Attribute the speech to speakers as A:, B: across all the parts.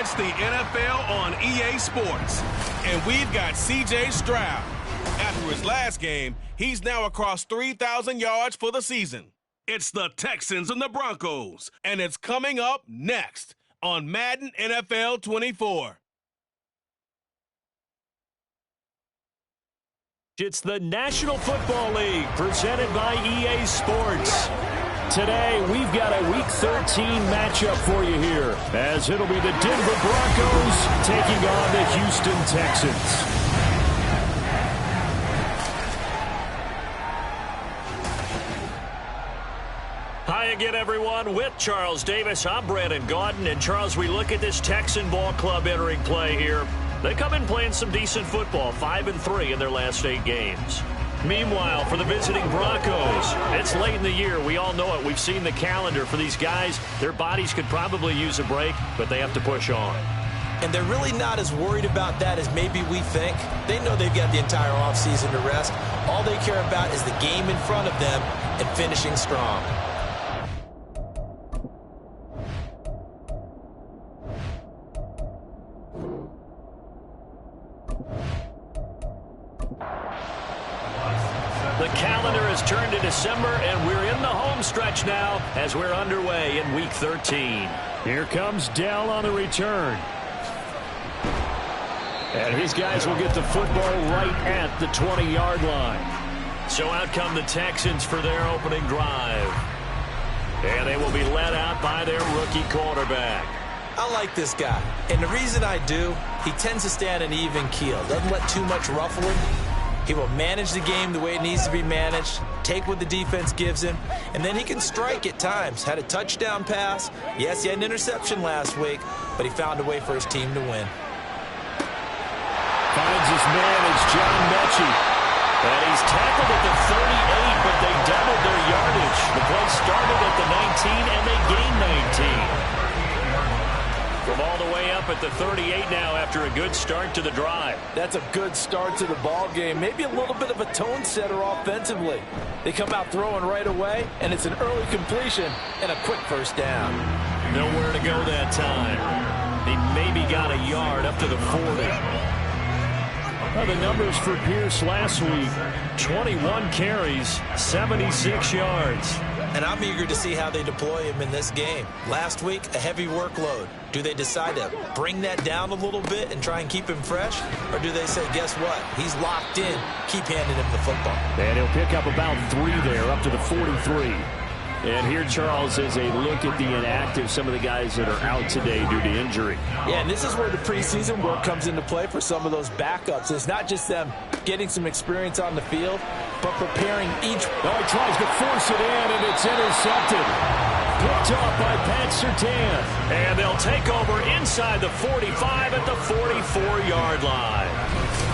A: It's the NFL on EA Sports. And we've got C.J. Stroud. After his last game, he's now across 3,000 yards for the season. It's the Texans and the Broncos, and it's coming up next on Madden NFL 24.
B: It's the National Football League presented by EA Sports. Today, we've got a Week 13 matchup for you here, as it'll be the Denver Broncos taking on the Houston Texans. Hi again, everyone. With Charles Davis, I'm Brandon Gaudin. And, Charles, we look at this Texan ball club entering play here. They come in playing some decent football, 5-3 in their last 8 games. Meanwhile, for the visiting Broncos, it's late in the year. We all know it. We've seen the calendar for these guys. Their bodies could probably use a break, but they have to push on.
C: And they're really not as worried about that as maybe we think. They know they've got the entire offseason to rest. All they care about is the game in front of them and finishing strong.
B: The calendar has turned to December, and we're in the home stretch now as we're underway in Week 13. Here comes Dell on the return. And his guys will get the football right at the 20-yard line. So out come the Texans for their opening drive. And they will be led out by their rookie quarterback.
C: I like this guy, and the reason I do, he tends to stay on an even keel. Doesn't let too much ruffle him. He will manage the game the way it needs to be managed, take what the defense gives him, and then he can strike at times. Had a touchdown pass. Yes, he had an interception last week, but he found a way for his team to win.
B: Finds his man, it's John Mechie. And he's tackled at the 38, but they doubled their yardage. The play started at the 19, and they gained 19. From all the way up at the 38 now after a good start to the drive.
C: That's a good start to the ball game. Maybe a little bit of a tone setter offensively. They come out throwing right away, and it's an early completion and a quick first down.
B: Nowhere to go that time. He maybe got a yard up to the 40. Well, the numbers for Pierce last week, 21 carries, 76 yards.
C: And I'm eager to see how they deploy him in this game. Last week, a heavy workload. Do they decide to bring that down a little bit and try and keep him fresh? Or do they say, guess what? He's locked in. Keep handing him the football.
B: And he'll pick up about 3 there, up to the 43. And here, Charles, is a look at the inactive, some of the guys that are out today due to injury.
C: Yeah, and this is where the preseason work comes into play for some of those backups. It's not just them getting some experience on the field, but preparing each.
B: Oh, he tries to force it in, and it's intercepted. Picked off by Pat Surtain. And they'll take over inside the 45 at the 44-yard line.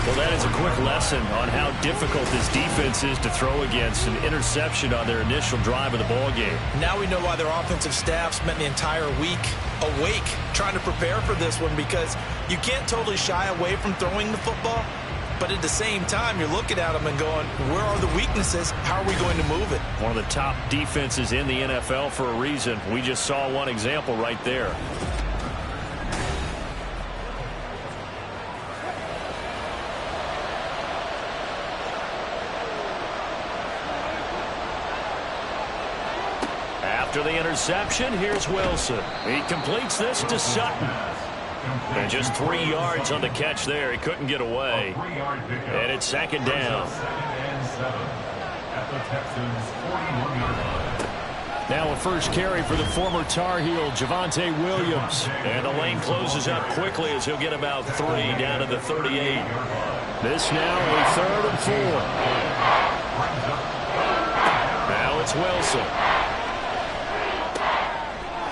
B: Well, that is a quick lesson on how difficult this defense is to throw against. An interception on their initial drive of the ballgame.
C: Now we know why their offensive staff spent the entire week awake trying to prepare for this one, because you can't totally shy away from throwing the football. But at the same time, you're looking at them and going, where are the weaknesses? How are we going to move it?
B: One of the top defenses in the NFL for a reason. We just saw one example right there. After the interception, here's Wilson. He completes this to Sutton. And just 3 yards on the catch there. He couldn't get away. And it's second down. Now a first carry for the former Tar Heel, Javonte Williams. And the lane closes up quickly as he'll get about 3 down to the 38. This now a 3rd and 4. Now it's Wilson.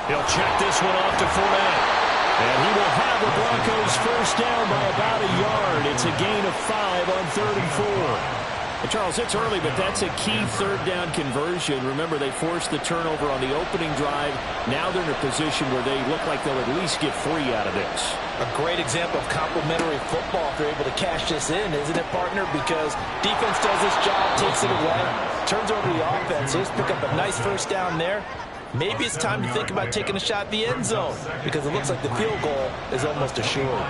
B: He'll check this one off to Fournette. And he will have the Broncos first down by about a yard. It's a gain of 5 on 3rd and 4. And Charles, it's early, but that's a key 3rd down conversion. Remember, they forced the turnover on the opening drive. Now they're in a position where they look like they'll at least get 3 out of this.
C: A great example of complementary football if they're able to cash this in, isn't it, partner? Because defense does its job, takes it away, turns over the offense. Just pick up a nice first down there. maybe it's time to think about taking a shot at the end zone because it looks like the field goal is almost assured.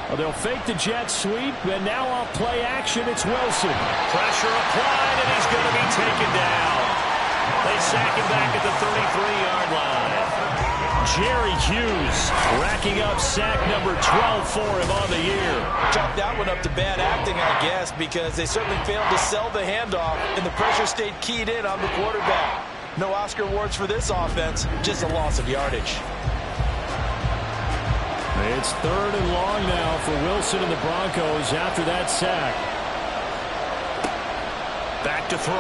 D: Well, they'll fake the jet sweep, and now off play action, it's Wilson.
B: Pressure applied, and he's going to be taken down. They sack him back at the 33-yard line. Jerry Hughes racking up sack number 12 for him on the year.
C: Chalk that one up to bad acting, I guess, because they certainly failed to sell the handoff, and the pressure stayed keyed in on the quarterback. No Oscar awards for this offense, just a loss of yardage.
D: It's 3rd and long now for Wilson and the Broncos after that sack.
B: Back to throw.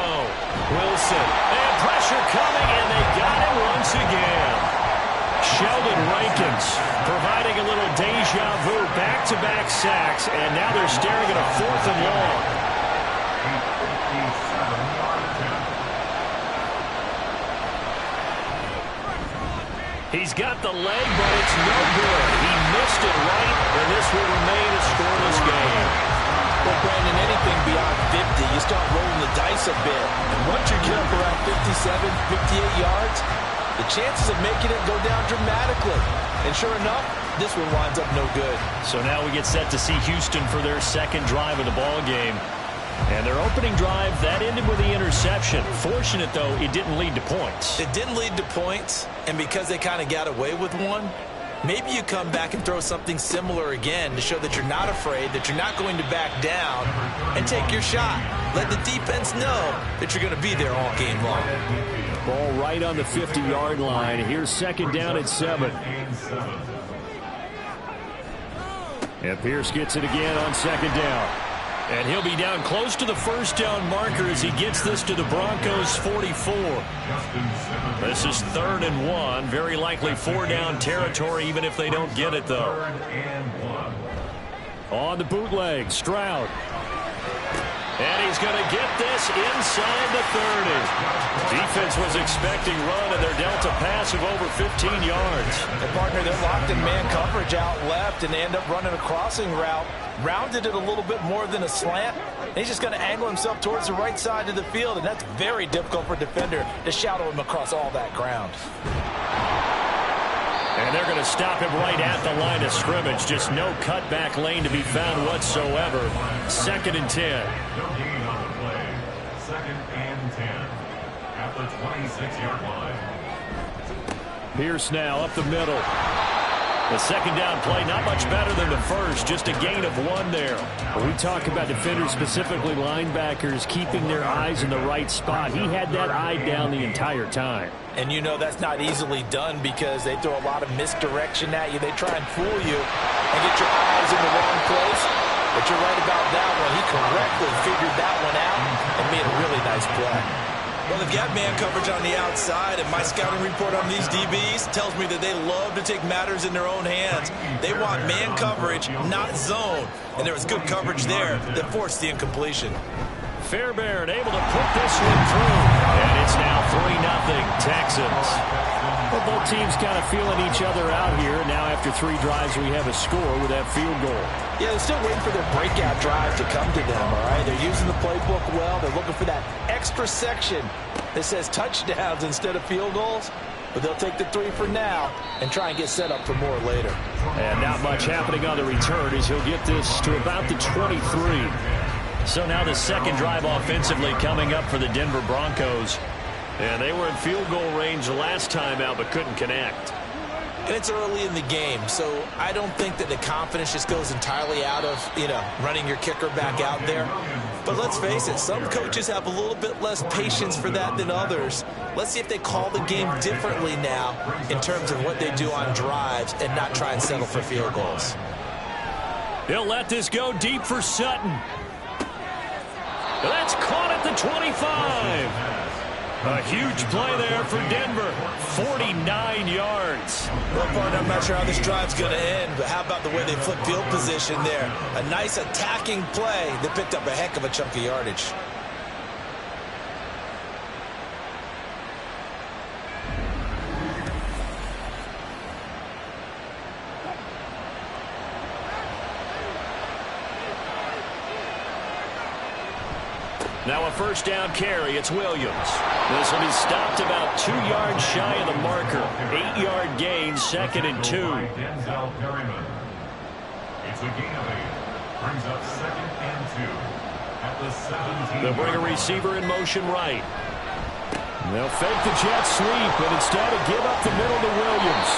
B: Wilson. And pressure coming, and they got him once again. Sheldon Rankins providing a little deja vu. Back-to-back sacks, and now they're staring at a 4th and long. He's got the leg, but it's no good. He missed it right, and this will remain a scoreless game.
C: Well, Brandon, anything beyond 50, you start rolling the dice a bit. And once you get up around 57, 58 yards, the chances of making it go down dramatically. And sure enough, this one winds up no good.
B: So now we get set to see Houston for their second drive of the ball game. And their opening drive, that ended with the interception. Fortunate, though, it didn't lead to points.
C: It didn't lead to points, and because they kind of got away with one, maybe you come back and throw something similar again to show that you're not afraid, that you're not going to back down, and take your shot. Let the defense know that you're going to be there all game long.
D: Ball right on the 50-yard line. Here's 2nd down at 7. And Pierce gets it again on 2nd down. And he'll be down close to the 1st down marker as he gets this to the Broncos 44. This is 3rd and 1. Very likely 4-down territory, even if they don't get it, though. On the bootleg, Stroud. And he's going to get this inside the 30. Defense was expecting run, and they're dealt a pass of over 15 yards.
C: And, partner, they're locked in man coverage out left, and they end up running a crossing route. Rounded it a little bit more than a slant. And he's just going to angle himself towards the right side of the field, and that's very difficult for a defender to shadow him across all that ground.
B: And they're going to stop him right at the line of scrimmage. Just no cutback lane to be found whatsoever. 2nd and 10.
E: 2nd and 10 at the 26-yard line.
D: Pierce now up the middle.
B: The 2nd down play, not much better than the first, just a gain of 1 there.
D: When we talk about defenders, specifically linebackers, keeping their eyes in the right spot. He had that eye down the entire time.
C: And you know that's not easily done because they throw a lot of misdirection at you. They try and fool you and get your eyes in the wrong place. But you're right about that one. He correctly figured that one out and made a really nice play. Well, they've got man coverage on the outside, and my scouting report on these DBs tells me that they love to take matters in their own hands. They want man coverage, not zone. And there was good coverage there that forced the incompletion.
B: Fairbairn able to put this one through. And it's now 3-0 Texans.
D: Well, both teams kind of feeling each other out here. Now after 3 drives, we have a score with that field goal.
C: Yeah, they're still waiting for their breakout drive to come to them, all right? They're using the playbook well. They're looking for that extra section that says touchdowns instead of field goals. But they'll take the 3 for now and try and get set up for more later.
B: And not much happening on the return as he'll get this to about the 23. So now the 2nd drive offensively coming up for the Denver Broncos. And they were in field goal range the last time out but couldn't connect.
C: And it's early in the game, so I don't think that the confidence just goes entirely out of, running your kicker back out there. But let's face it, some coaches have a little bit less patience for that than others. Let's see if they call the game differently now in terms of what they do on drives and not try and settle for field goals.
B: He'll let this go deep for Sutton. That's caught at the 25. A huge play there for Denver. 49 yards.
C: Well, partner, I'm not sure how this drive's going to end, but how about the way they flip field position there? A nice attacking play that picked up a heck of a chunk of yardage.
B: Now a first down carry. It's Williams. This will be stopped about 2 yards shy of the marker. 8-yard gain, 2nd and 2.
E: It's a gain of 8. Brings up 2nd and 2 at the 17.
B: They'll bring a receiver in motion right.
D: They'll fake the jet sweep, but instead of give up the middle to Williams.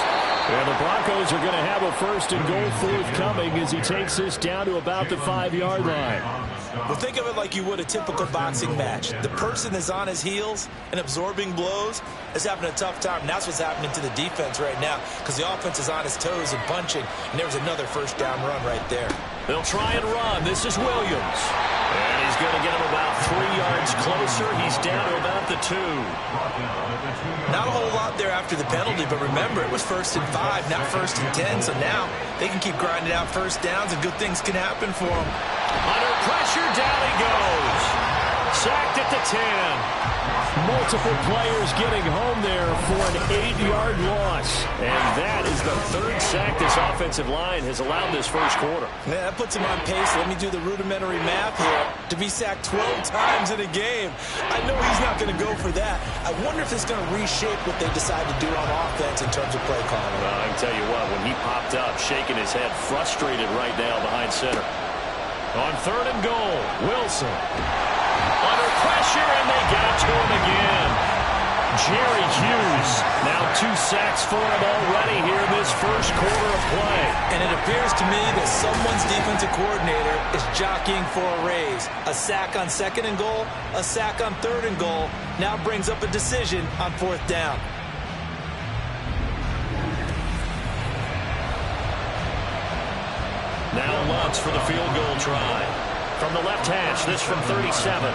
D: And the Broncos are going to have a 1st and goal forthcoming as he takes this down to about the 5-yard line.
C: Well, think of it like you would a typical boxing match. The person is on his heels and absorbing blows is having a tough time. And that's what's happening to the defense right now because the offense is on his toes and punching. And there was another first down run right there.
B: They'll try and run. This is Williams. And he's going to get him about 3 yards closer. He's down to about the 2.
C: Not a whole lot there after the penalty, but remember, it was 1st and 5, not 1st and 10. So now they can keep grinding out first downs and good things can happen for them.
B: Under pressure, down he goes. Sacked at the 10.
D: Multiple players getting home there for an 8-yard loss.
B: And that is the 3rd sack this offensive line has allowed this first quarter.
C: Yeah, that puts him on pace. Let me do the rudimentary math here. To be sacked 12 times in a game. I know he's not going to go for that. I wonder if it's going to reshape what they decide to do on offense in terms of play calling.
B: Well, I can tell you what, when he popped up, shaking his head, frustrated right now behind center. On 3rd and goal, Wilson. Under pressure, and they got to him again. Jerry Hughes. Now 2 sacks for him already here in this first quarter of play.
C: And it appears to me that someone's defensive coordinator is jockeying for a raise. A sack on 2nd and goal, a sack on 3rd and goal. Now brings up a decision on 4th down.
B: Now Lutz for the field goal try. From the left hash, this from 37.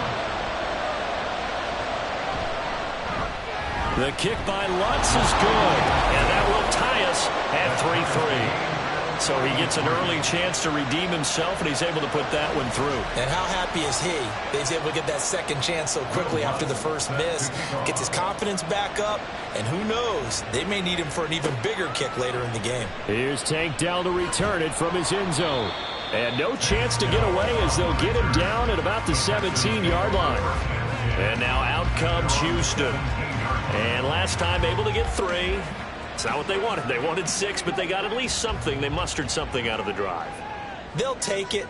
B: The kick by Lutz is good, and that will tie us at 3-3. So he gets an early chance to redeem himself, and he's able to put that one through.
C: And how happy is he that he's able to get that second chance so quickly after the first miss, gets his confidence back up, and who knows, they may need him for an even bigger kick later in the game.
D: Here's Tank Dell to return it from his end zone. And no chance to get away as they'll get him down at about the 17-yard line.
B: And now out comes Houston. And last time able to get 3. It's not what they wanted. They wanted 6, but they got at least something. They mustered something out of the drive.
C: They'll take it.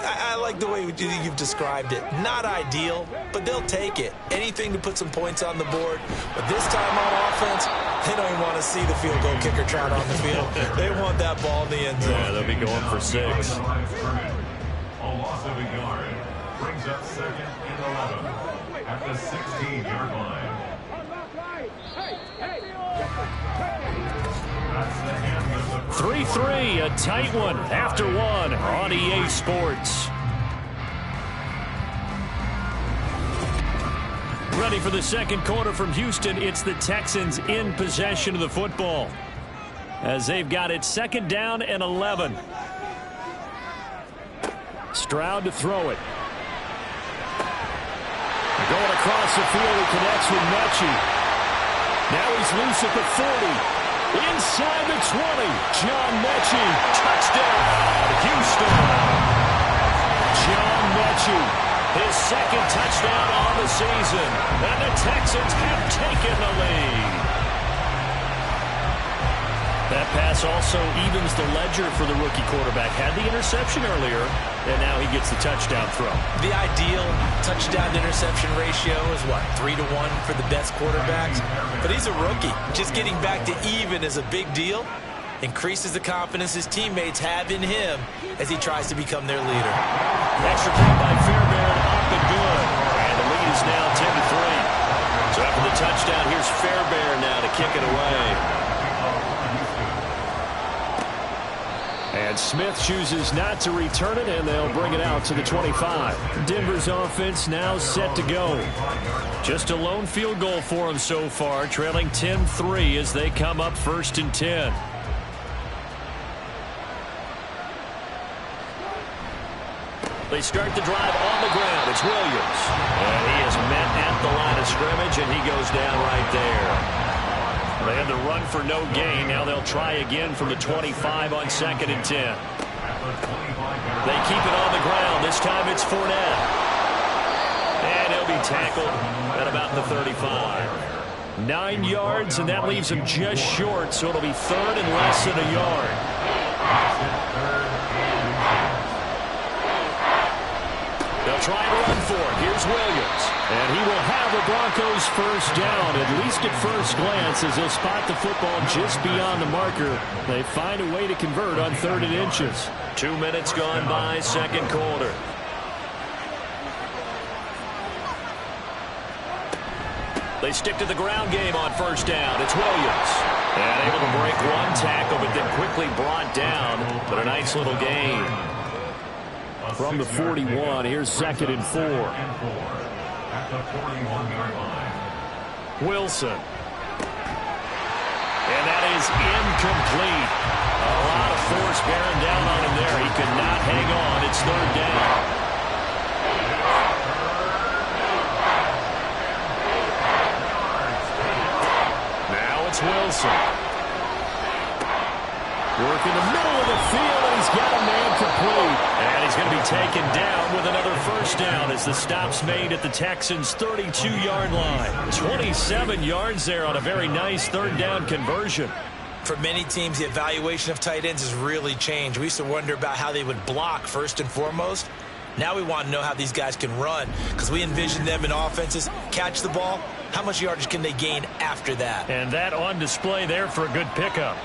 C: I like the way you've described it. Not ideal, but they'll take it. Anything to put some points on the board. But this time on offense, they don't even want to see the field goal kicker trot on the field. They want that ball in the end zone.
B: Yeah, they'll be going for 6.
E: A loss of a yard. Brings up 2nd and 11 at the 16-yard line.
D: 3-3, a tight one after 1 on EA Sports. Ready for the second quarter from Houston. It's the Texans in possession of the football as they've got it 2nd down and 11. Stroud to throw it. Going across the field, he connects with Mechie. Now he's loose at the 40. Inside the 20, John Mechie.
B: Touchdown, Houston.
D: John Mechie.
B: His 2nd touchdown on the season. And the Texans have taken the lead. That pass also evens the ledger for the rookie quarterback. Had the interception earlier, and now he gets the touchdown throw.
C: The ideal touchdown-to-interception ratio is, 3-1 for the best quarterbacks? But he's a rookie. Just getting back to even is a big deal. Increases the confidence his teammates have in him as he tries to become their leader.
B: Extra point by Fairbairn, up and good. And the lead is now 10-3. So after the touchdown, here's Fairbairn now to kick it away.
D: And Smith chooses not to return it, and they'll bring it out to the 25. Denver's offense now set to go. Just a lone field goal for them so far, trailing 10-3 as they come up 1st and 10.
B: They start the drive on the ground. It's Williams. And he is met at the line of scrimmage, and he goes down right there. They had to run for no gain. Now they'll try again from the 25 on 2nd and 10. They keep it on the ground. This time it's Fournette. And tackled at about the 35.
D: 9 yards, and that leaves him just short, so it'll be third and less than a yard.
B: They'll try and run for it. Here's Williams.
D: And he will have the Broncos first down, at least at first glance, as they'll spot the football just beyond the marker. They find a way to convert on 3rd and inches.
B: 2 minutes gone by, second quarter. They stick to the ground game on first down. It's Williams. And able to break one tackle, but then quickly brought down. But a nice little gain.
D: From the 41, here's 2nd and 4.
E: At the 41-yard line.
B: Wilson. And that is incomplete. A lot of force bearing down on him there. He could not hang on. It's 3rd down. Wilson.
D: Work in the middle of the field, and he's got a man complete.
B: And he's going to be taken down with another first down as the stop's made at the Texans' 32-yard line. 27 yards there on a very nice 3rd down conversion.
C: For many teams, the evaluation of tight ends has really changed. We used to wonder about how they would block first and foremost. Now we want to know how these guys can run, because we envision them in offenses catch the ball. How much yardage can they gain after that?
B: And that on display there for a good pickup.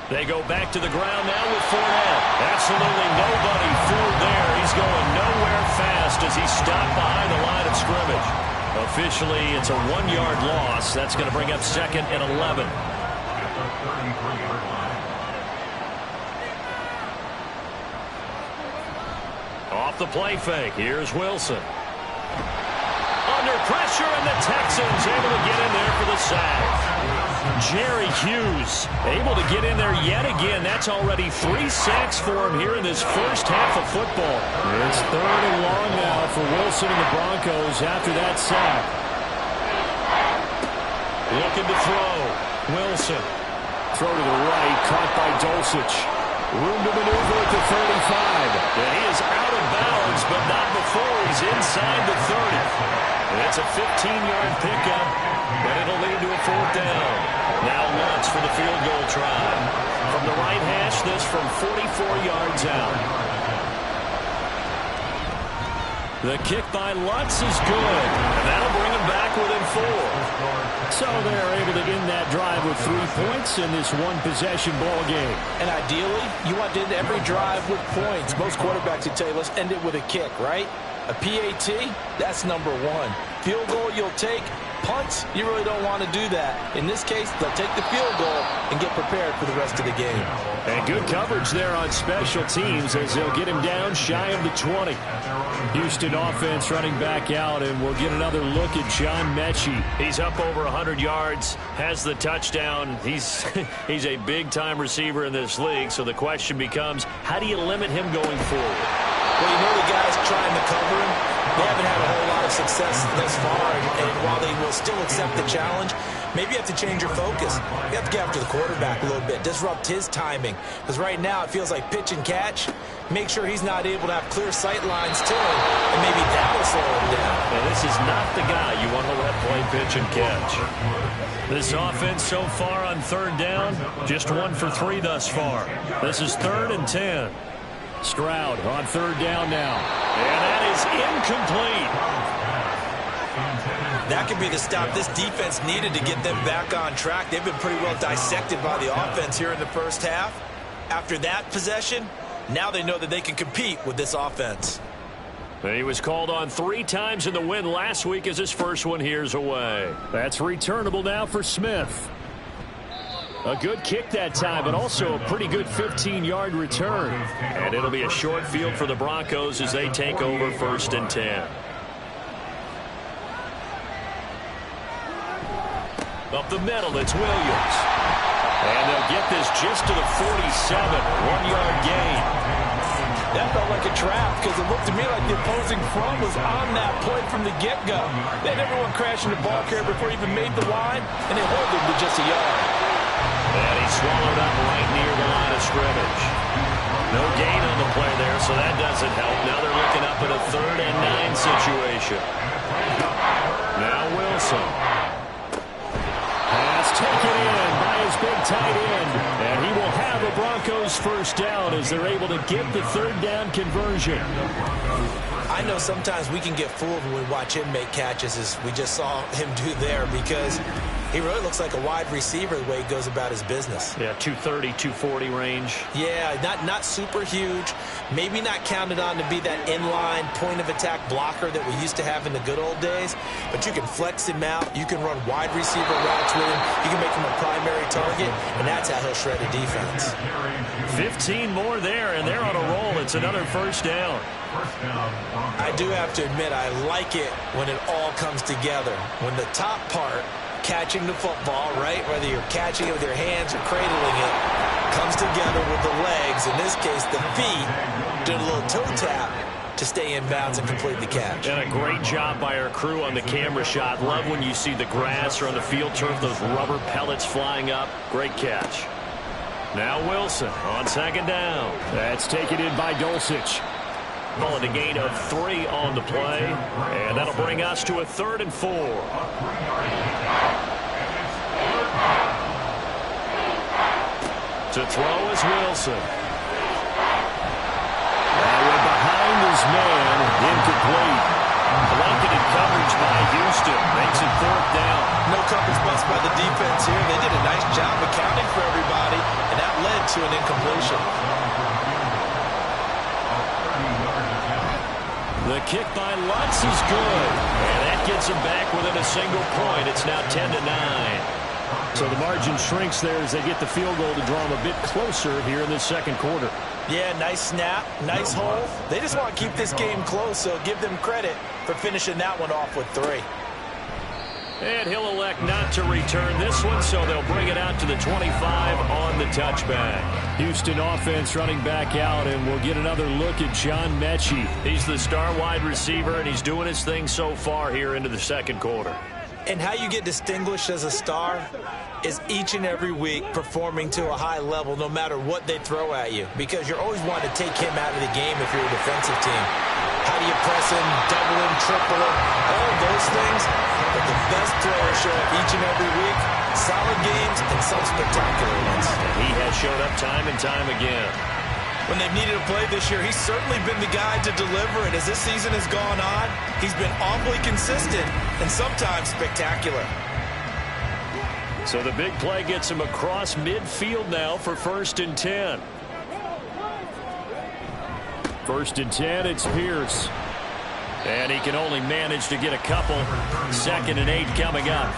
B: They go back to the ground now with Fournette. Absolutely nobody fooled there. He's going nowhere fast as he's stopped behind the line of scrimmage. Officially, it's a 1-yard loss. That's going to bring up 2nd and 11.
E: At the 33-yard line.
B: Off the play fake, here's Wilson. Under pressure, and the Texans able to get in there for the sack. Jerry Hughes able to get in there yet again. That's already 3 sacks for him here in this first half of football.
D: It's 3rd and long now for Wilson and the Broncos after that sack.
B: Looking to throw. Wilson.
D: Throw to the right, caught by Dulcich. Room to maneuver at the 35.
B: And he is out of bounds, but not before he's inside the 30. And it's a 15-yard pickup, but it'll lead to a 4th down. Now Lutz for the field goal try. From the right hash, this from 44 yards out.
D: The kick by Lutz is good.
B: And that'll bring him back within 4.
D: So they're able to end that drive with 3 points in this one-possession ball game.
C: And ideally, you want to end every drive with points. Most quarterbacks would tell you, let's end it with a kick, right? A PAT, that's number 1. Field goal you'll take. Punts, you really don't want to do that. In this case, they'll take the field goal and get prepared for the rest of the game.
D: And good coverage there on special teams as they'll get him down shy of the 20. Houston offense running back out, and we'll get another look at John Mechie.
B: He's up over 100 yards, has the touchdown. He's a big-time receiver in this league, so the question becomes, how do you limit him going forward?
C: Well, you know the guys trying to cover him, they haven't had a whole lot of success thus far, and while they will still accept the challenge, maybe you have to change your focus. You have to get after the quarterback a little bit, disrupt his timing, because right now it feels like pitch and catch. Make sure he's not able to have clear sight lines to him, and maybe that'll slow him down.
B: Now, this is not the guy you want to let play pitch and catch. This offense so far on 3rd down, just 1 for 3 thus far. This is 3rd and 10.
D: Stroud on 3rd down now.
B: And that is incomplete.
C: That could be the stop this defense needed to get them back on track. They've been pretty well dissected by the offense here in the first half. After that possession, now they know that they can compete with this offense.
B: He was called on 3 times in the win last week as his first one here's away.
D: That's returnable now for Smith. A good kick that time, but also a pretty good 15-yard return.
B: And it'll be a short field for the Broncos as they take over 1st and 10. Up the middle, it's Williams. And they'll get this just to the 47, 1-yard gain.
C: That felt like a trap because it looked to me like the opposing front was on that play from the get-go. They had everyone crashing the ball carrier before he even made the line, and they held him to just a yard.
B: And he swallowed up right near the line of scrimmage. No gain on the play there, so So that doesn't help. Now they're looking up at a 3rd and 9 situation. Now Wilson. Pass taken in by his big tight end. And he will have a Broncos first down as they're able to get the 3rd down conversion.
C: I know sometimes we can get fooled when we watch him make catches, as we just saw him do there, because he really looks like a wide receiver the way he goes about his business.
B: Yeah, 230, 240 range.
C: Yeah, not super huge. Maybe not counted on to be that inline point-of-attack blocker that we used to have in the good old days. But you can flex him out. You can run wide receiver routes with him. You can make him a primary target, and that's how he'll shred a defense.
B: 15 more there, and they're on a roll. It's another first down.
C: I do have to admit, I like it when it all comes together. When the top part, catching the football, right, whether you're catching it with your hands or cradling it, comes together with the legs, in this case the feet, do a little toe tap to stay in bounds and complete the catch.
B: And a great job by our crew on the camera shot. Love when you see the grass or on the field turf, those rubber pellets flying up. Great catch. Now Wilson on 2nd down.
D: That's taken in by Dulcich.
B: Calling a gain of 3 on the play. And that'll bring us to a 3rd and 4. To throw is Wilson.
D: That went behind his man. Incomplete.
B: Blanketed coverage by Houston. Makes it 4th down.
C: No coverage bust by the defense here. They did a nice job accounting for everybody, and that led to an incompletion.
B: The kick by Lutz is good. And that gets him back within a single point. It's now 10-9.
D: So the margin shrinks there as they get the field goal to draw them a bit closer here in this 2nd quarter.
C: Yeah, nice snap, nice hole. They just want to keep this game close, so give them credit for finishing that one off with 3.
B: And he'll elect not to return this one, so they'll bring it out to the 25 on the touchback.
D: Houston offense running back out, and we'll get another look at John Mechie.
B: He's the star wide receiver, and he's doing his thing so far here into the 2nd quarter.
C: And how you get distinguished as a star is each and every week performing to a high level no matter what they throw at you, because you're always wanting to take him out of the game if you're a defensive team. How do you press him, double him, triple him, all of those things? But the best throwers show up each and every week. Solid games and some spectacular ones.
B: And he has showed up time and time again.
C: When they've needed a play this year, he's certainly been the guy to deliver. And as this season has gone on, he's been awfully consistent and sometimes spectacular.
B: So the big play gets him across midfield now for 1st and 10.
D: 1st and 10, it's Pierce.
B: And he can only manage to get a couple. 2nd and 8 coming up.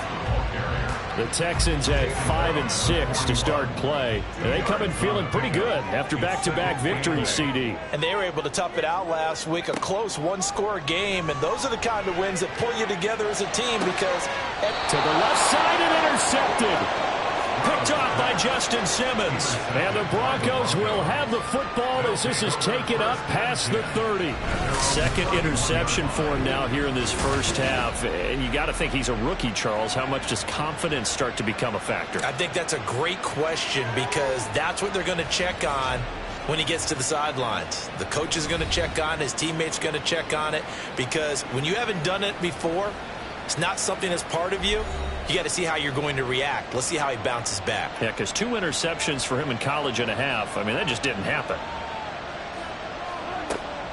D: The Texans at 5 and 6 to start play. They come in feeling pretty good after back-to-back victories, CD.
C: And they were able to tough it out last week, a close one-score game. And those are the kind of wins that pull you together as a team, because
D: to the left side and intercepted.
B: Picked off by Justin Simmons.
D: And the Broncos will have the football as this is taken up past the 30.
B: 2nd interception for him now here in this 1st half. And you got to think he's a rookie, Charles. How much does confidence start to become a factor?
C: I think that's a great question, because that's what they're going to check on when he gets to the sidelines. The coach is going to check on it. His teammates going to check on it, because when you haven't done it before, it's not something that's part of you. You got to see how you're going to react. Let's see how he bounces back.
B: Yeah, because 2 interceptions for him in college and a half. I mean, that just didn't happen.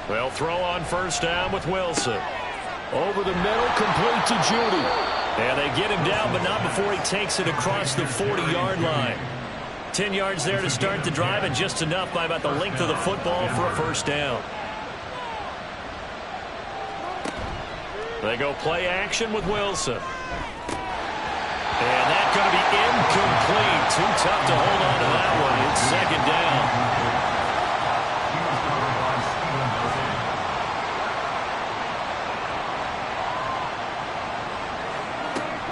B: They'll throw on 1st down with Wilson.
D: Over the middle, complete to Judy.
B: And they get him down, but not before he takes it across the 40-yard line. 10 yards there to start the drive, and just enough by about the length of the football for a 1st down. They go play action with Wilson. And that's going to be incomplete. Too tough to hold on to that one. It's 2nd down.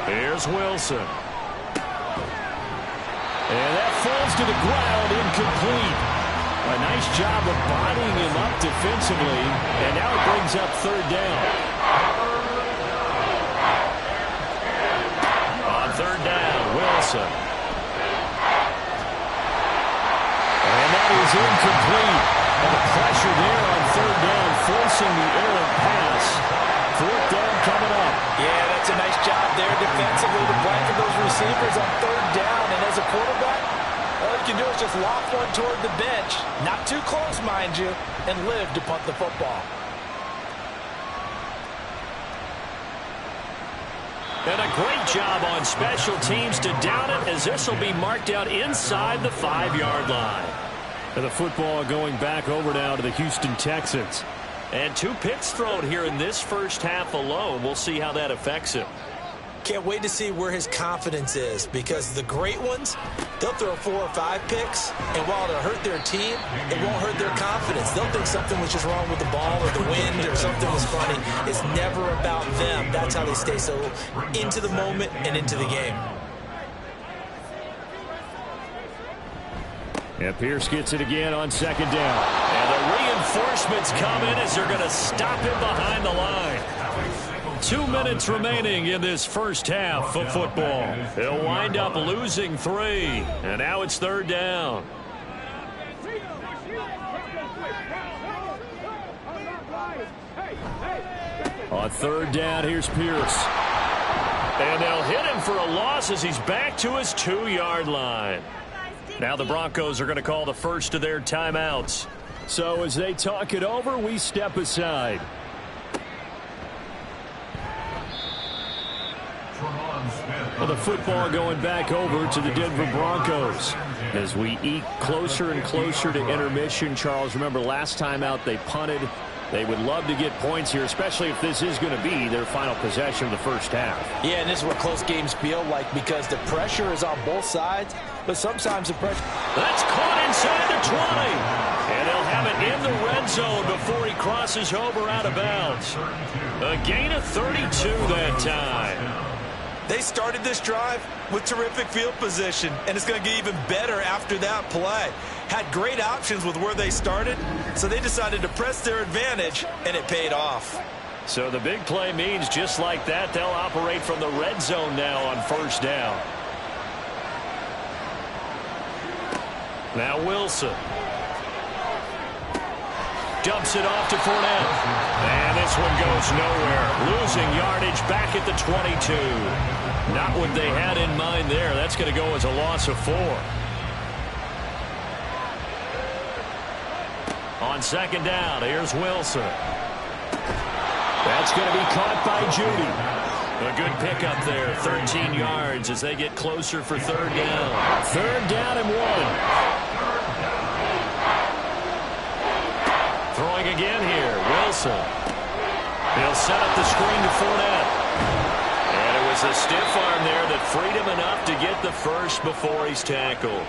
B: Here's Wilson.
D: And that falls to the ground, incomplete. A nice job of bodying him up defensively. And now it brings up 3rd down.
B: On 3rd down, Wilson.
D: And that is incomplete. And the pressure there on
C: Broncos on third down, and as a quarterback, all you can do is just loft one toward the bench. Not too close, mind you, and live to punt the football.
B: And a great job on special teams to down it, as this will be marked out inside the 5-yard line.
D: And the football going back over now to the Houston Texans.
B: And 2 picks thrown here in this first half alone. We'll see how that affects him.
C: Can't wait to see where his confidence is, because the great ones, they'll throw 4 or 5 picks, and while it'll hurt their team, it won't hurt their confidence. They'll think something was just wrong with the ball or the wind or something was funny. It's never about them. That's how they stay so into the moment and into the game.
D: And Pierce gets it again on second down.
B: And the reinforcements come in as they're going to stop him behind the line. 2 minutes remaining in this first half of football. He'll wind up losing 3. And now it's third down.
D: On third down, here's Pierce.
B: And they'll hit him for a loss as he's back to his 2-yard line. Now the Broncos are going to call the first of their timeouts.
D: So as they talk it over, we step aside. Well, the football going back over to the Denver Broncos. As we eke closer and closer to intermission, Charles, remember last time out they punted. They would love to get points here, especially if this is going to be their final possession of the first half.
C: Yeah, and this is what close games feel like, because the pressure is on both sides, but sometimes the pressure...
B: That's caught inside the 20. And they'll have it in the red zone before he crosses over out of bounds. A gain of 32 that time.
C: They started this drive with terrific field position, and it's going to get even better after that play. Had great options with where they started, so they decided to press their advantage, and it paid off.
B: So the big play means just like that, they'll operate from the red zone now on first down. Now Wilson. Dumps it off to Fournette. And this one goes nowhere. Losing yardage back at the 22. Not what they had in mind there. That's going to go as a loss of 4. On second down, here's Wilson.
D: That's going to be caught by Judy.
B: A good pickup there, 13 yards as they get closer for third down.
D: Third down and 1.
B: Throwing again here, Wilson. He'll set up the screen to Fournette. And it was a stiff arm there that freed him enough to get the first before he's tackled.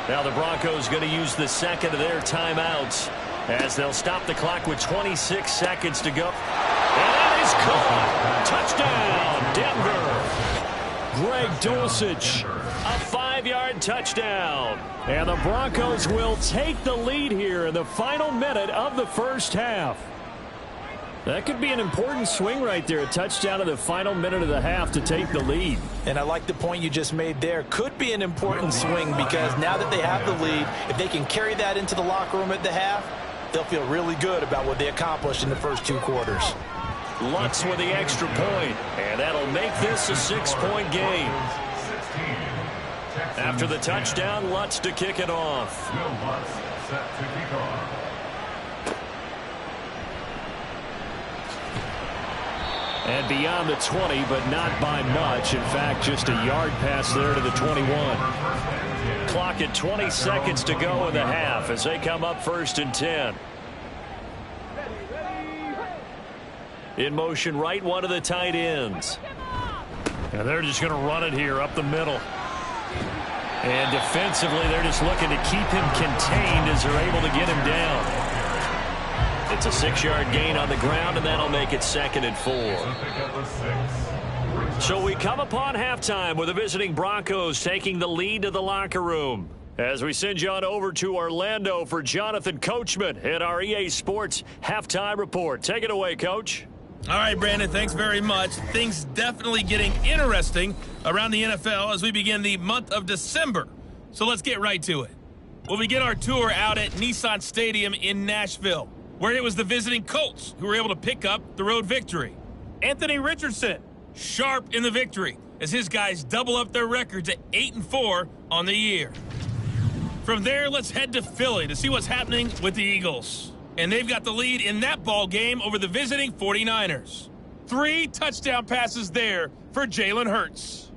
B: Now the Broncos going to use the second of their timeouts as they'll stop the clock with 26 seconds to go. And that is caught. Touchdown, Denver.
D: Greg Dulcich.
B: A 5-yard touchdown.
D: And the Broncos will take the lead here in the final minute of the first half. That could be an important swing right there. A touchdown in the final minute of the half to take the lead.
C: And I like the point you just made there. Could be an important swing, because now that they have the lead, if they can carry that into the locker room at the half, they'll feel really good about what they accomplished in the first 2 quarters.
B: Lutz with the extra point, and that'll make this a 6-point game. After the touchdown, Lutz to kick it off.
E: Will Lutz set to kick off.
D: And beyond the 20, but not by much. In fact, just a yard pass there to the 21.
B: Clock at 20 seconds to go in the half as they come up first and 10. In motion right, one of the tight ends.
D: And they're just going to run it here up the middle. And defensively, they're just looking to keep him contained as they're able to get him down.
B: It's a 6-yard gain on the ground, and that'll make it 2nd and 4. So we come upon halftime with the visiting Broncos taking the lead to the locker room. As we send you on over to Orlando for Jonathan Coachman at our EA Sports Halftime Report. Take it away, Coach.
F: All right, Brandon, thanks very much. Things definitely getting interesting around the NFL as we begin the month of December. So let's get right to it. We'll begin our tour out at Nissan Stadium in Nashville, where it was the visiting Colts who were able to pick up the road victory. Anthony Richardson, sharp in the victory, as his guys double up their records at 8-4 on the year. From there, let's head to Philly to see what's happening with the Eagles. And they've got the lead in that ball game over the visiting 49ers. 3 touchdown passes there for Jalen Hurts.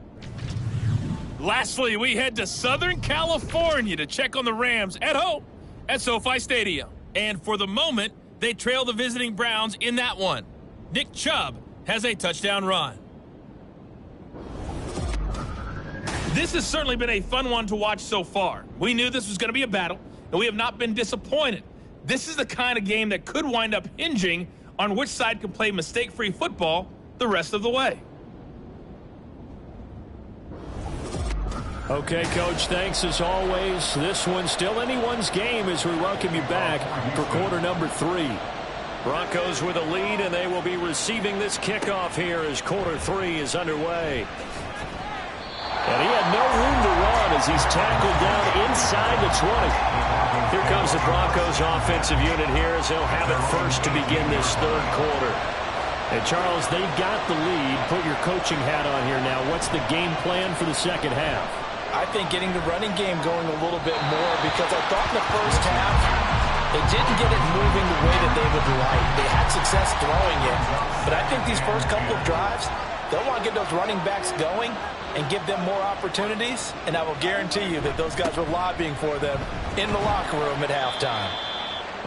F: Lastly, we head to Southern California to check on the Rams at home at SoFi Stadium. And for the moment, they trail the visiting Browns in that one. Nick Chubb has a touchdown run. This has certainly been a fun one to watch so far. We knew this was going to be a battle, and we have not been disappointed. This is the kind of game that could wind up hinging on which side can play mistake-free football the rest of the way.
D: Okay, Coach, thanks as always. This one's still anyone's game as we welcome you back for quarter number 3.
B: Broncos with a lead, and they will be receiving this kickoff here as quarter 3 is underway.
D: And he had no room to run as he's tackled down inside the 20.
B: Here comes the Broncos offensive unit here as they'll have it first to begin this third quarter.
D: And Charles, they've got the lead. Put your coaching hat on here now. What's the game plan for the second half?
C: I think getting the running game going a little bit more, because I thought in the first half they didn't get it moving the way that they would like. They had success throwing it, but I think these first couple of drives, they'll want to get those running backs going and give them more opportunities, and I will guarantee you that those guys were lobbying for them in the locker room at halftime.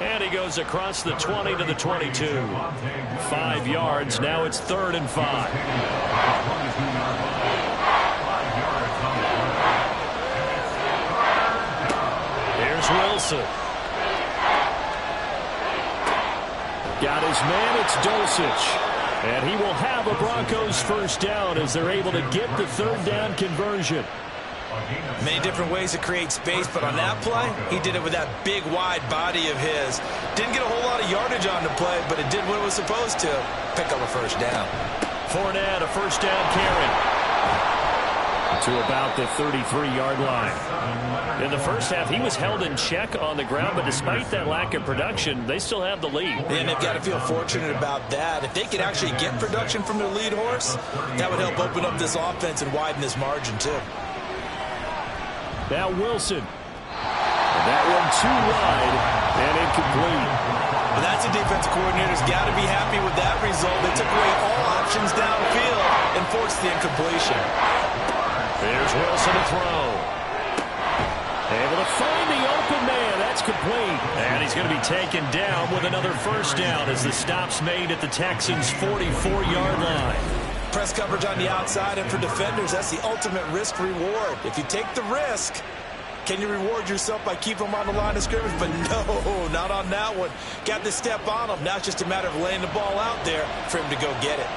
B: And he goes across the 20 to the 22. 5 yards. Now it's 3rd and 5. Wilson.
D: Got his man, it's Dulcich. And he will have a Broncos first down as they're able to get the 3rd down conversion.
C: Many different ways to create space, but on that play, he did it with that big, wide body of his. Didn't get a whole lot of yardage on the play, but it did what it was supposed to. Pick up a first down.
B: Fournette, a first down carry.
D: To about the 33-yard line.
B: In the first half, he was held in check on the ground, but despite that lack of production, they still have the lead.
C: And they've got to feel fortunate about that. If they could actually get production from their lead horse, that would help open up this offense and widen this margin, too.
D: Now Wilson. And that one too wide and incomplete.
C: But that's a defensive coordinator's got to be happy with that result. They took away all options downfield and forced the incompletion.
B: There's Wilson to throw.
D: Able to find the open man. That's complete.
B: And he's going to be taken down with another first down as the stop's made at the Texans' 44-yard line.
C: Press coverage on the outside, and for defenders, that's the ultimate risk-reward. If you take the risk, can you reward yourself by keeping them on the line of scrimmage? But no, not on that one. Got to step on them. Now it's just a matter of laying the ball out there for him to go get it.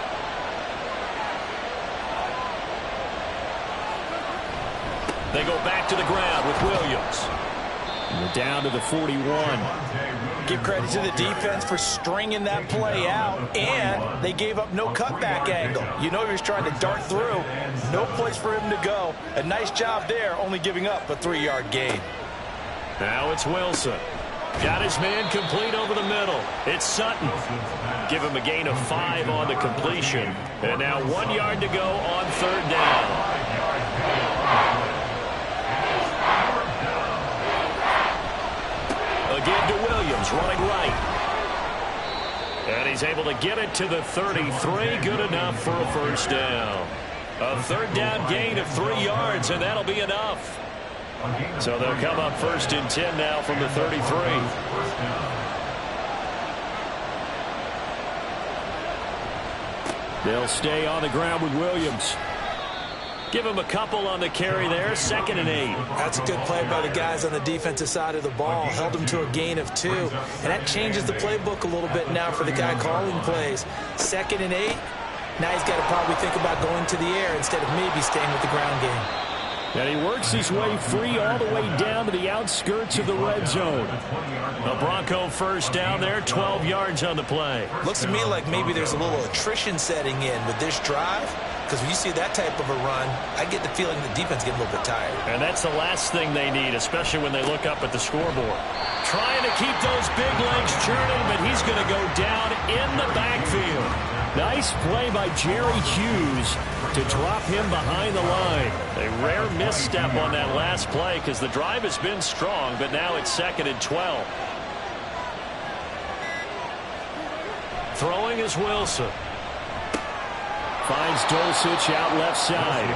B: They go back to the ground with Williams.
D: And we're down to the 41.
C: Give credit to the defense for stringing that play out, and they gave up no cutback angle. You know he was trying to dart through. No place for him to go. A nice job there, only giving up a 3-yard gain.
B: Now it's Wilson. Got his man complete over the middle. It's Sutton. Give him a gain of 5 on the completion. And now 1 yard to go on 3rd down. Again to Williams, running right. And he's able to get it to the 33. Good enough for a first down. A 3rd down gain of 3 yards, and that'll be enough. So they'll come up 1st and 10 now from the 33.
D: They'll stay on the ground with Williams.
B: Give him a couple on the carry there. 2nd and 8.
C: That's a good play by the guys on the defensive side of the ball. Held him to a gain of 2. And that changes the playbook a little bit now for the guy calling plays. 2nd and 8. Now he's got to probably think about going to the air instead of maybe staying with the ground game.
D: And he works his way free all the way down to the outskirts of the red zone.
B: A Bronco first down there, 12 yards on the play.
C: Looks to me like maybe there's a little attrition setting in with this drive. Because when you see that type of a run, I get the feeling the defense getting a little bit tired.
B: And that's the last thing they need, especially when they look up at the scoreboard. Trying to keep those big legs churning, but he's going to go down in the backfield.
D: Nice play by Jerry Hughes to drop him behind the line.
B: A rare misstep on that last play because the drive has been strong, but now it's 2nd and 12. Throwing is Wilson.
D: Finds Dulcich out left side.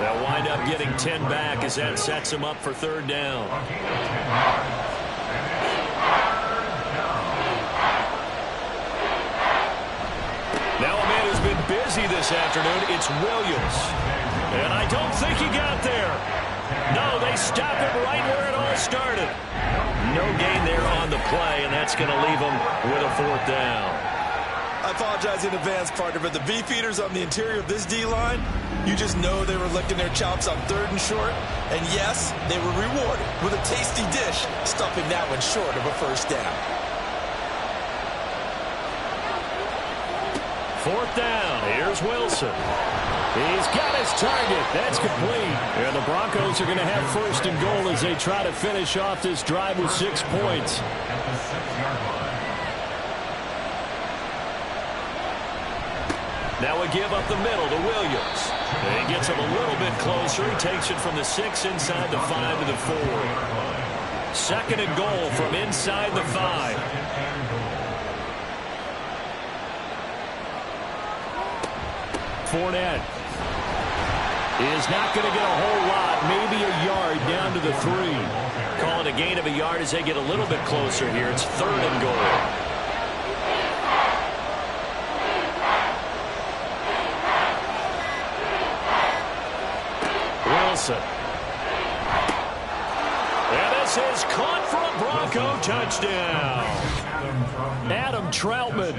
B: They'll wind up getting 10 back as that sets him up for 3rd down. Now a man who's been busy this afternoon, it's Williams. And I don't think he got there. No, they stop it right where it all started. No gain there on the play, and that's going to leave them with a 4th down.
C: I apologize in advance, partner, but the beefeaters on the interior of this D-line, you just know they were licking their chops on 3rd and short. And yes, they were rewarded with a tasty dish, stuffing that one short of a 1st down.
B: 4th down. Here's Wilson.
D: He's got his target. That's complete. And the Broncos are going to have 1st and goal as they try to finish off this drive with 6 points.
B: Now we give up the middle to Williams. And he gets him a little bit closer. He takes it from the 6 inside the 5 to the 4. 2nd and goal from inside the 5.
D: Fournette is not going to get a whole lot, maybe a yard down to the 3.
B: Call it a gain of a yard as they get a little bit closer here. It's 3rd and goal. Wilson. And this is caught for a Bronco touchdown. Adam Troutman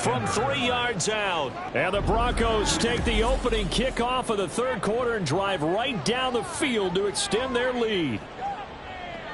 B: from 3 yards out.
D: And the Broncos take the opening kickoff of the 3rd quarter and drive right down the field to extend their lead.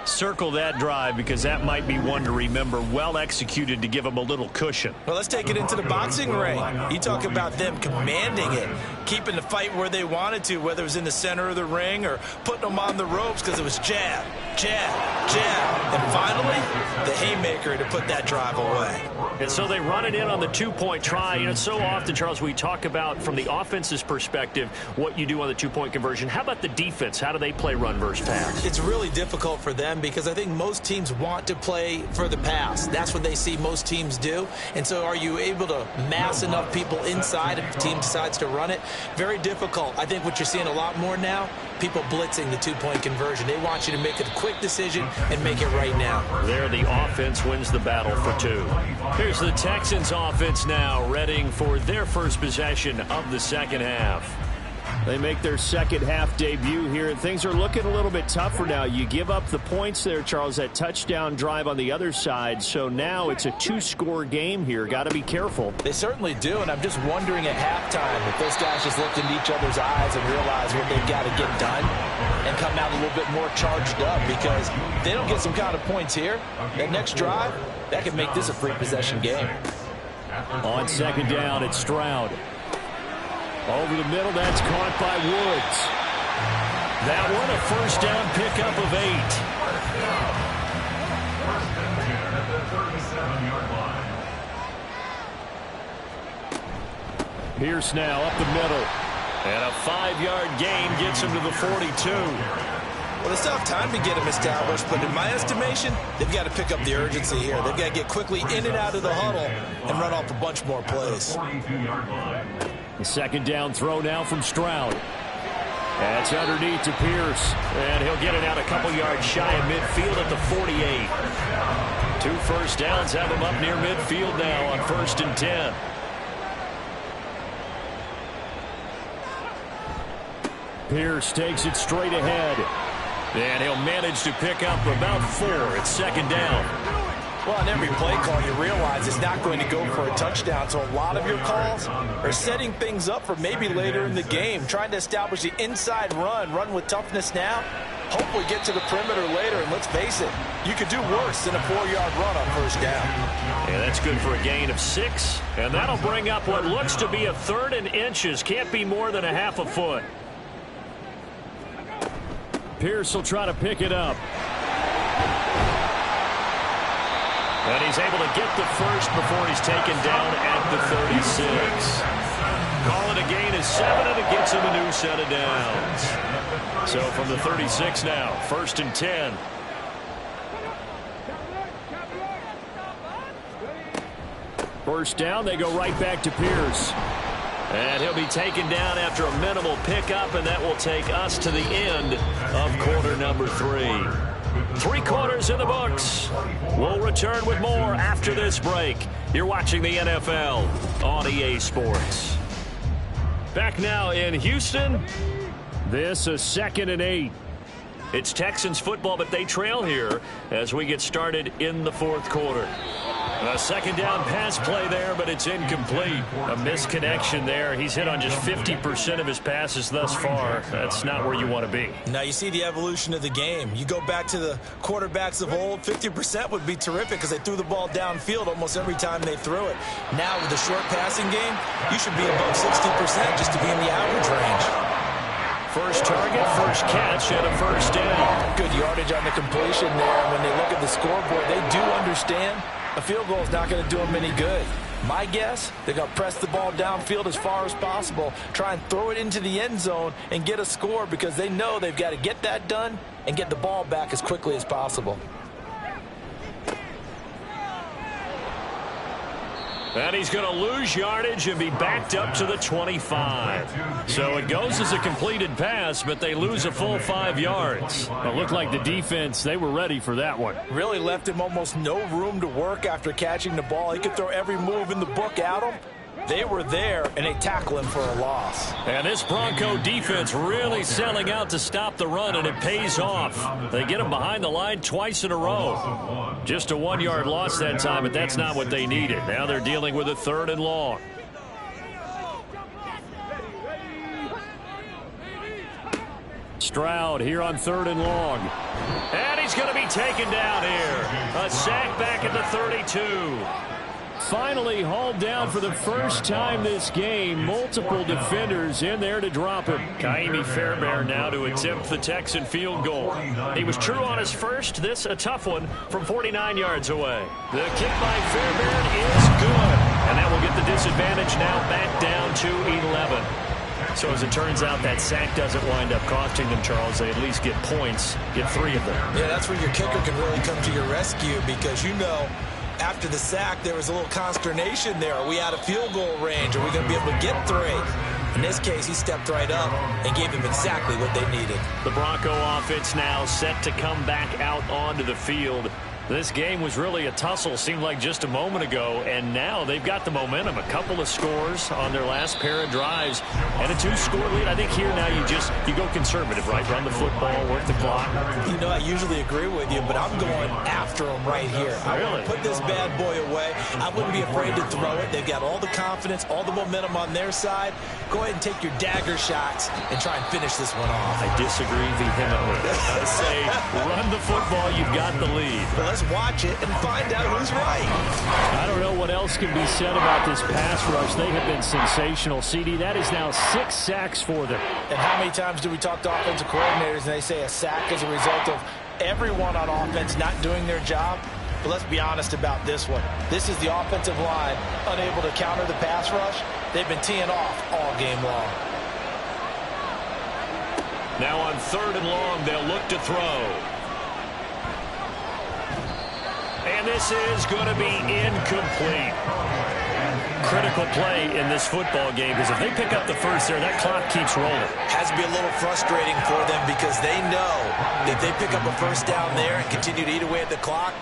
B: Circle that drive because that might be one to remember. Well executed to give them a little cushion.
C: Well, let's take it into the boxing ring. You talk about them commanding it, keeping the fight where they wanted to, whether it was in the center of the ring or putting them on the ropes because it was jab, jab, jab. And finally, the haymaker to put that drive away.
B: And so they run it in on the 2-point try. You know, so often, Charles, we talk about from the offense's perspective what you do on the 2-point conversion. How about the defense? How do they play run versus pass?
C: It's really difficult for them because I think most teams want to play for the pass. That's what they see most teams do. And so are you able to mass enough people inside if the team decides to run it? Very difficult. I think what you're seeing a lot more now, people blitzing the 2-point conversion. They want you to make a quick decision and make it right now.
B: There, the offense wins the battle for 2. Here's the Texans offense now, readying for their first possession of the 2nd half.
D: They make their 2nd half debut here, and things are looking a little bit tougher now. You give up the points there, Charles, that touchdown drive on the other side. So now it's a 2-score game here. Got to be careful.
C: They certainly do, and I'm just wondering at halftime if those guys just looked into each other's eyes and realize what they've got to get done and come out a little bit more charged up, because if they don't get some kind of points here, that next drive, that could make this a free possession game.
D: On 2nd down, it's Stroud. Over the middle, that's caught by Woods.
B: That one a 1st down pickup of
D: 8. Pierce now up the middle.
B: And a 5-yard gain gets him to the 42.
C: Well, it's tough time to get him established, but in my estimation, they've got to pick up the urgency here. They've got to get quickly in and out of the huddle and run off a bunch more plays.
D: The 2nd down throw now from Stroud. That's underneath to Pierce.
B: And he'll get it out a couple yards shy of midfield at the 48. 2 first downs have him up near midfield now on 1st and 10.
D: Pierce takes it straight ahead.
B: And he'll manage to pick up about 4 at 2nd down.
C: Well, on every play call, you realize it's not going to go for a touchdown, so a lot of your calls are setting things up for maybe later in the game, trying to establish the inside run with toughness now, hopefully get to the perimeter later, and let's face it, you could do worse than a 4-yard run on 1st down.
B: Yeah, that's good for a gain of 6, and that'll bring up what looks to be a 3rd and inches. Can't be more than a half a foot.
D: Pierce will try to pick it up.
B: And he's able to get the first before he's taken down at the 36. Call it a gain of 7, and it gets him a new set of downs. So from the 36 now, 1st and 10. First down, they go right back to Pierce. And he'll be taken down after a minimal pickup, and that will take us to the end of quarter number 3. 3 quarters in the books. We'll return with more after this break. You're watching the NFL on EA Sports. Back now in Houston.
D: This is 2nd and 8.
B: It's Texans football, but they trail here as we get started in the 4th quarter. A 2nd down pass play there, but it's incomplete. A misconnection there. He's hit on just 50% of his passes thus far. That's not where you want to be.
C: Now you see the evolution of the game. You go back to the quarterbacks of old, 50% would be terrific because they threw the ball downfield almost every time they threw it. Now with the short passing game, you should be above 60% just to be in the average range.
B: First target, first catch, and a first down.
C: Good yardage on the completion there. And when they look at the scoreboard, they do understand a field goal is not going to do them any good. My guess, they're going to press the ball downfield as far as possible, try and throw it into the end zone and get a score because they know they've got to get that done and get the ball back as quickly as possible.
B: And he's going to lose yardage and be backed up to the 25. So it goes as a completed pass, but they lose a full 5 yards.
D: It looked like the defense, they were ready for that one.
C: Really left him almost no room to work after catching the ball. He could throw every move in the book at him. They were there, and they tackle him for a loss.
B: And this Bronco defense really selling out to stop the run, and it pays off. They get him behind the line twice in a row. Just a 1-yard loss that time, but that's not what they needed. Now they're dealing with a 3rd and long. Stroud here on 3rd and long. And he's going to be taken down here. A sack back at the 32.
D: Finally hauled down for the first time this game. Multiple defenders in there to drop him.
B: Kaimi Fairbairn now to attempt the Texan field goal. He was true on his first. This a tough one from 49 yards away. The kick by Fairbairn is good. And that will get the disadvantage now back down to 11. So as it turns out, that sack doesn't wind up costing them, Charles. They at least get points, get 3 of them.
C: Yeah, that's where your kicker can really come to your rescue because you know after the sack, there was a little consternation there. Are we out of field goal range? Are we going to be able to get 3? In this case, he stepped right up and gave them exactly what they needed.
B: The Bronco offense now set to come back out onto the field. This game was really a tussle, seemed like just a moment ago, and now they've got the momentum. A couple of scores on their last pair of drives, and a 2-score lead. I think here now you go conservative, right? Run the football, work the clock.
C: You know, I usually agree with you, but I'm going after them right here. I want to put this bad boy away. I wouldn't be afraid to throw it. They've got all the confidence, all the momentum on their side. Go ahead and take your dagger shots and try and finish this one off.
B: I disagree vehemently. I say run the football. You've got the lead.
C: But let's watch it and find out who's right.
D: I don't know what else can be said about this pass rush. They have been sensational, CD. That is now 6 sacks for them.
C: And how many times do we talk to offensive coordinators and they say a sack is a result of everyone on offense not doing their job? But let's be honest about this one. This is the offensive line unable to counter the pass rush. They've been teeing off all game long.
B: Now on 3rd and long, they'll look to throw. And this is going to be incomplete. Critical play in this football game because if they pick up the first there, that clock keeps rolling.
C: Has to be a little frustrating for them because they know if they pick up a first down there and continue to eat away at the clock,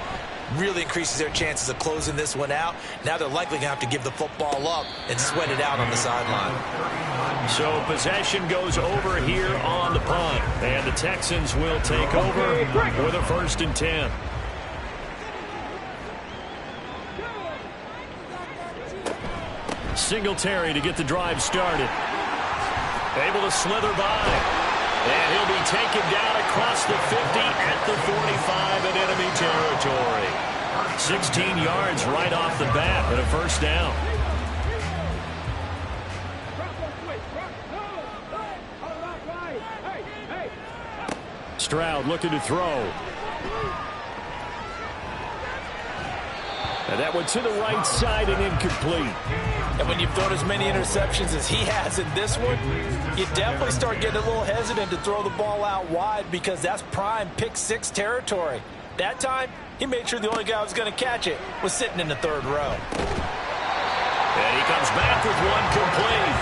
C: really increases their chances of closing this one out. Now they're likely going to have to give the football up and sweat it out on the sideline.
B: So possession goes over here on the punt. And the Texans will take over with a 1st and 10. Singletary to get the drive started. Able to slither by. And he'll be taken down across the 50 at the 45 in enemy territory. 16 yards right off the bat and a 1st down. Stroud looking to throw.
D: And that one to the right side and incomplete.
C: And when you've thrown as many interceptions as he has in this one, you definitely start getting a little hesitant to throw the ball out wide because that's prime pick six territory. That time, he made sure the only guy who was going to catch it was sitting in the third row.
B: And he comes back with one complete.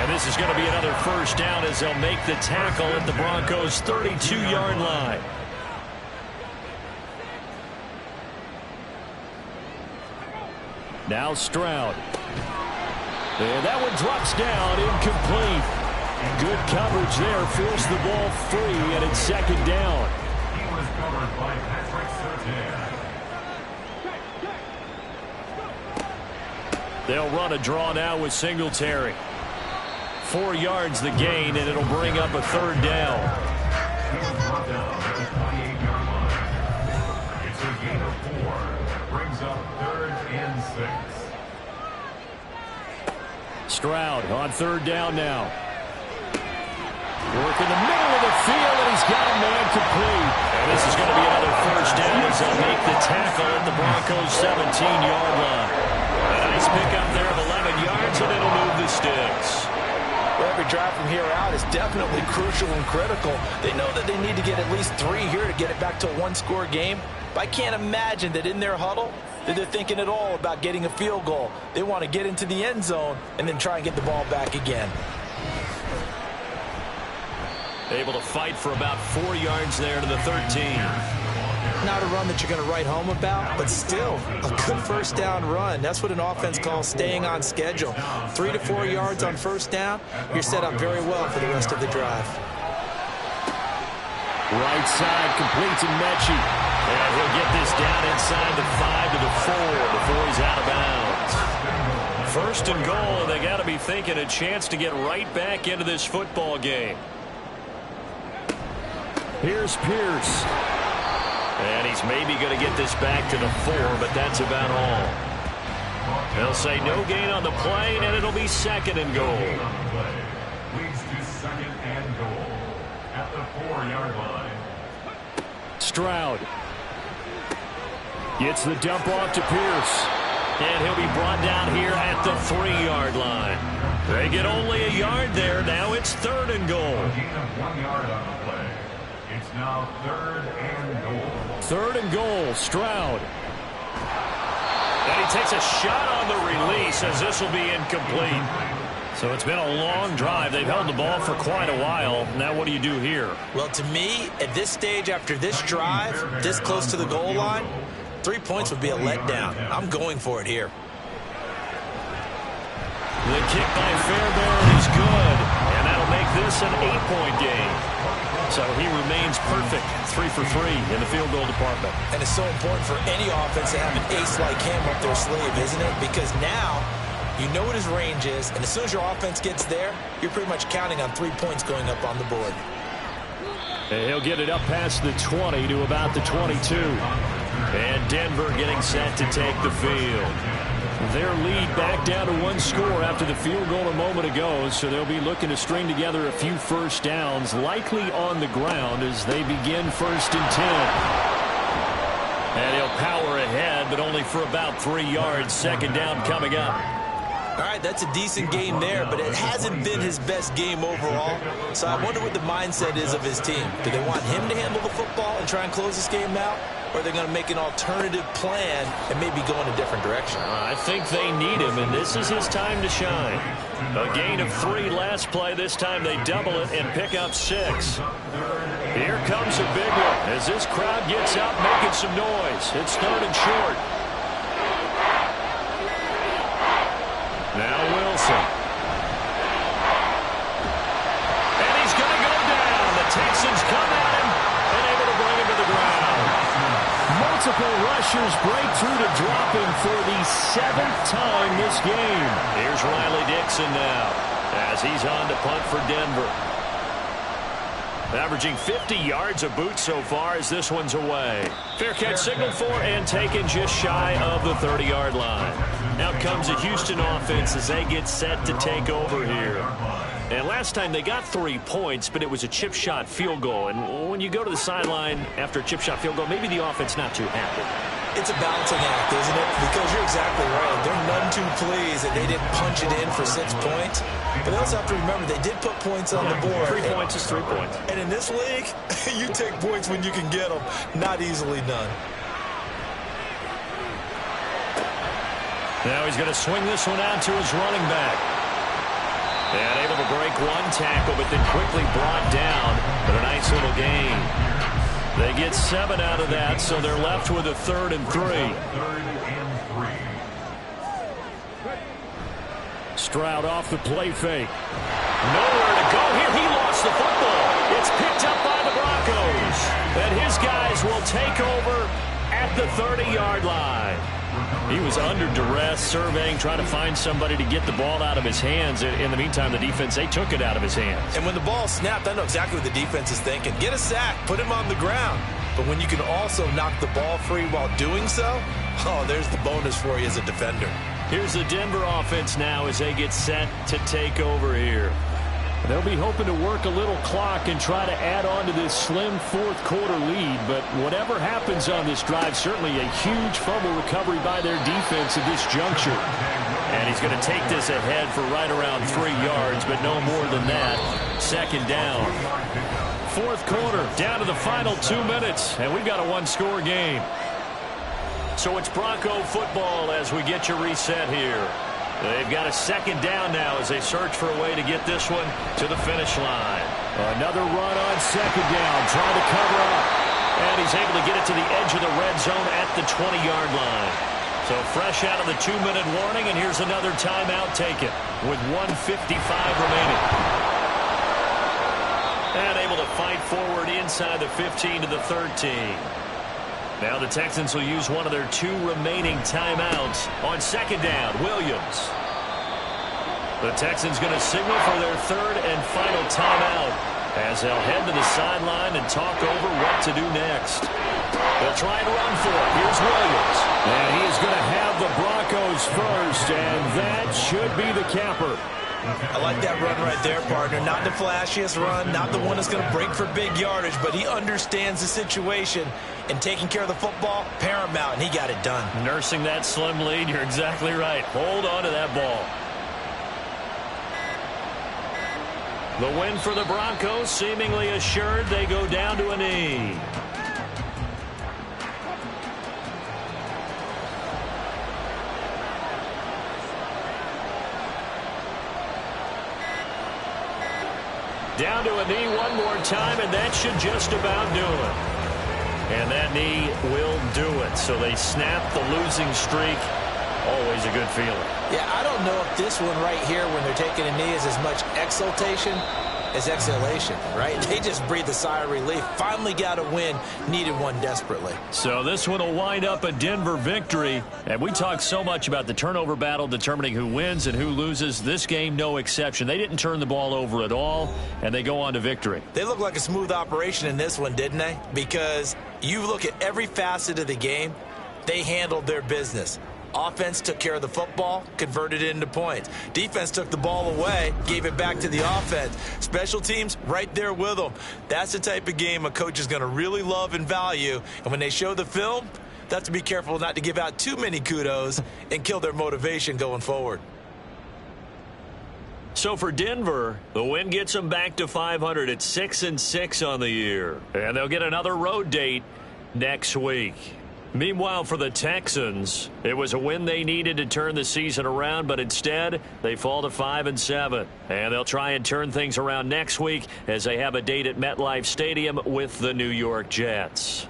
B: And this is going to be another first down as they'll make the tackle at the Broncos' 32-yard line.
D: Now Stroud. And that one drops down, incomplete. Good coverage there, forced the ball free, and it's second down.
E: He was covered by Patrick Surtain.
D: They'll run a draw now with Singletary. 4 yards the gain, and it'll bring up a third down.
E: He was brought down at the 28-yard line. It's a gain of 4. That brings up 3rd and 6.
D: Stroud on third down now. Work in the middle of the field, and he's got a man complete.
B: And this is going to be another first down as they'll make the tackle at the Broncos' 17-yard line. A nice pickup there of 11 yards, and it'll move the sticks.
C: Well, every drive from here out is definitely crucial and critical. They know that they need to get at least 3 here to get it back to a one-score game. But I can't imagine that in their huddle that they're thinking at all about getting a field goal. They want to get into the end zone and then try and get the ball back again.
B: Able to fight for about 4 yards there to the 13.
C: Not a run that you're going to write home about, but still a good first down run. That's what an offense calls staying on schedule. 3 to 4 yards on first down, you're set up very well for the rest of the drive.
D: Right side complete to Mechie.
B: And he'll get this down inside the 5 to the 4 before he's out of bounds. First and goal, and they got to be thinking a chance to get right back into this football game.
D: Here's Pierce.
B: And he's maybe going to get this back to the 4, but that's about all. They'll say no gain on the play, and it'll be second and goal.
E: Leads to second and goal at the 4-yard line.
D: Stroud gets the dump off to Pierce.
B: And he'll be brought down here at the 3-yard line. They get only a yard there. Now it's third and goal.
E: A gain of 1 yard on the play. It's now 3rd and goal.
D: 3rd and goal, Stroud.
B: And he takes a shot on the release as this will be incomplete. So it's been a long drive. They've held the ball for quite a while. Now what do you do here?
C: Well, to me, at this stage after this drive, this close to the goal line, 3 points would be a letdown. I'm going for it here.
B: The kick by Fairbairn is good. And that'll make this an 8-point game. So he remains perfect, 3 for 3 in the field goal department.
C: And it's so important for any offense to have an ace like him up their sleeve, isn't it? Because now you know what his range is, and as soon as your offense gets there, you're pretty much counting on 3 points going up on the board.
D: And he'll get it up past the 20 to about the 22.
B: And Denver getting set to take the field.
D: Their lead back down to 1 score after the field goal a moment ago, so they'll be looking to string together a few first downs, likely on the ground as they begin 1st and 10.
B: And he'll power ahead, but only for about 3 yards. Second down coming up.
C: All right, that's a decent game there, but it hasn't been his best game overall. So I wonder what the mindset is of his team. Do they want him to handle the football and try and close this game out? Or are they going to make an alternative plan and maybe go in a different direction?
B: I think they need him, and this is his time to shine. A gain of 3 last play. This time they double it and pick up 6. Here comes a big one as this crowd gets up making some noise. It's 3rd and short. Now Wilson. And he's going to go down. The Texans come at him and able to bring him to the ground.
D: Multiple rushers break through to drop him for the 7th time this game.
B: Here's Riley Dixon now as he's on to punt for Denver. Averaging 50 yards a boot so far as this one's away. Fair catch signaled for and taken just shy of the 30-yard line. Now comes a Houston offense as they get set to take over here. And last time they got 3 points, but it was a chip shot field goal. And when you go to the sideline after a chip shot field goal, maybe the offense not too happy.
C: It's a balancing act, isn't it? Because you're exactly right. They're none too pleased that they didn't punch it in for 6 points. But they also have to remember they did put points on the board.
B: 3 points is 3 points.
C: And in this league, you take points when you can get them. Not easily done.
B: Now he's going to swing this one out to his running back. And able to break one tackle, but then quickly brought down. But a nice little gain. They get 7 out of that, so they're left with a 3rd and 3.
D: Stroud off the play fake.
B: Nowhere to go here. He lost the football. It's picked up by the Broncos. And his guys will take over at the 30-yard line. He was under duress, surveying, trying to find somebody to get the ball out of his hands. In the meantime, the defense, they took it out of his hands.
C: And when the ball snapped, I know exactly what the defense is thinking. Get a sack, put him on the ground. But when you can also knock the ball free while doing so, oh, there's the bonus for you as a defender.
B: Here's the Denver offense now as they get set to take over here.
D: They'll be hoping to work a little clock and try to add on to this slim fourth-quarter lead. But whatever happens on this drive, certainly a huge fumble recovery by their defense at this juncture.
B: And he's going to take this ahead for right around 3 yards, but no more than that. 2nd down. 4th quarter, down to the final 2 minutes, and we've got a 1-score game. So it's Bronco football as we get you reset here. They've got a 2nd down now as they search for a way to get this one to the finish line.
D: Another run on 2nd down, trying to cover up.
B: And he's able to get it to the edge of the red zone at the 20-yard line. So fresh out of the 2-minute warning, and here's another timeout taken with 1:55 remaining. And able to fight forward inside the 15 to the 13. Now the Texans will use one of their 2 remaining timeouts on 2nd down. Williams. The Texans going to signal for their 3rd and final timeout as they'll head to the sideline and talk over what to do next. They'll try and run for it. Here's Williams.
D: And he is going to have the Broncos first, and that should be the capper.
C: I like that run right there, partner. Not the flashiest run, not the one that's going to break for big yardage, but he understands the situation, and taking care of the football, paramount, and he got it done.
B: Nursing that slim lead, you're exactly right. Hold on to that ball. The win for the Broncos, seemingly assured. They go down to a knee. Down to a knee one more time, and that should just about do it. And that knee will do it. So they snap the losing streak. Always a good feeling.
C: Yeah, I don't know if this one right here, when they're taking a knee, is as much exultation as exhalation, right? They just breathe a sigh of relief. Finally got a win. Needed one desperately.
B: So this one will wind up a Denver victory. And we talk so much about the turnover battle determining who wins and who loses. This game, no exception. They didn't turn the ball over at all, and they go on to victory.
C: They look like a smooth operation in this one, didn't they? Because you look at every facet of the game, they handled their business. Offense took care of the football, converted it into points. Defense took the ball away, gave it back to the offense. Special teams, right there with them. That's the type of game a coach is going to really love and value. And when they show the film, they have to be careful not to give out too many kudos and kill their motivation going forward.
B: So for Denver, the win gets them back to 500 at 6-6 on the year. And they'll get another road date next week. Meanwhile, for the Texans, it was a win they needed to turn the season around, but instead, they fall to 5-7. And they'll try and turn things around next week as they have a date at MetLife Stadium with the New York Jets.